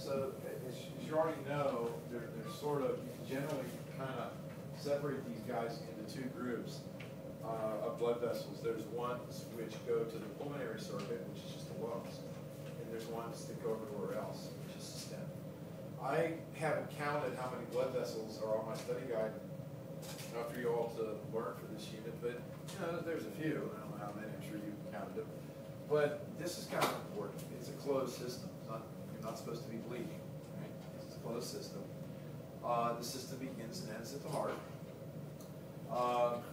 So as you already know, they're sort of, you can generally kind of separate these guys into two groups of blood vessels. There's ones which go to the pulmonary circuit, which is just the lungs, and there's ones that go everywhere else, which is the stem. I haven't counted how many blood vessels are on my study guide for you all to learn for this unit, but you know, there's a few. I don't know how many, I'm sure you counted them. But this is kind of important. It's a closed system. You're not supposed to be bleeding, right? It's a closed system. The system begins and ends at the heart.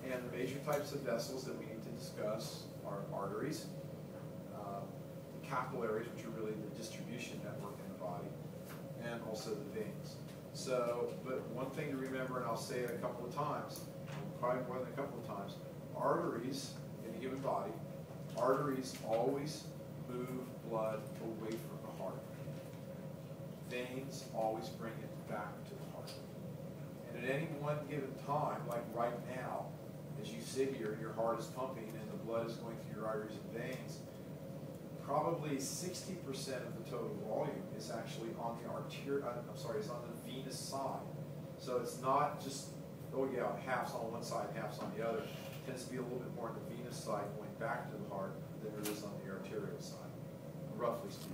And the major types of vessels that we need to discuss are arteries, the capillaries, which are really the distribution network in the body, and also the veins. So, but one thing to remember, and I'll say it a couple of times, probably more than a couple of times, arteries in a human body, arteries always move blood away from the heart. Veins always bring it back to the heart. And at any one given time, like right now, as you sit here, your heart is pumping and the blood is going through your arteries and veins, probably 60% of the total volume is actually on the is on the venous side. So it's not just, oh yeah, half's on one side, half's on the other. It tends to be a little bit more on the venous side going back to the heart than it is on the arterial side, roughly speaking.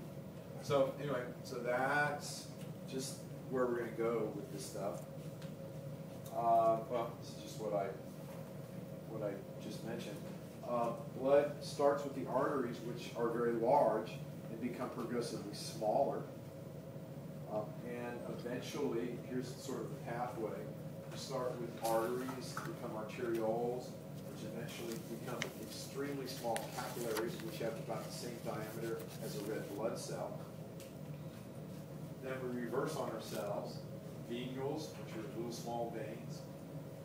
So anyway, so that's just where we're going to go with this stuff. Well, this is just what I just mentioned. Blood starts with the arteries, which are very large, and become progressively smaller. And eventually, here's sort of the pathway. You start with arteries, become arterioles, which eventually become extremely small capillaries, which have about the same diameter as a red blood cell. Then we reverse on ourselves. Venules, which are little small veins,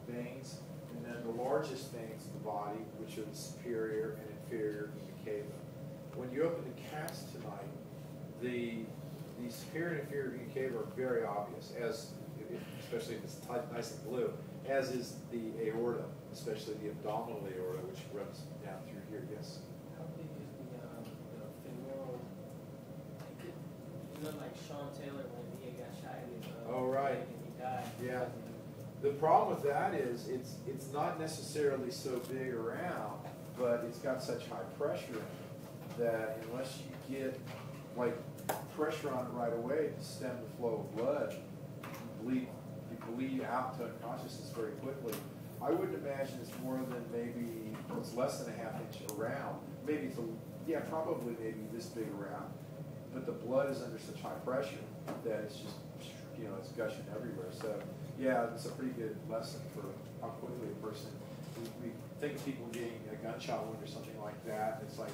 and then the largest veins in the body, which are the superior and inferior vena cava. When you open the cast tonight, the superior and inferior vena cava are very obvious, especially if it's nice and blue, as is the aorta, especially the abdominal aorta, which runs down through here. Yes? How big is the femoral? You know, like Sean Taylor when he got shot in his oh, right. leg and he died. Yeah. The problem with that is it's not necessarily so big around, but it's got such high pressure in it that unless you get like pressure on it right away to stem the flow of blood, you bleed out to unconsciousness very quickly. I wouldn't imagine it's more than maybe it's less than a ½ inch around. Maybe it's probably maybe this big around. But the blood is under such high pressure that it's just, it's gushing everywhere. So yeah, it's a pretty good lesson for how quickly a person, we think of people getting a gunshot wound or something like that. It's like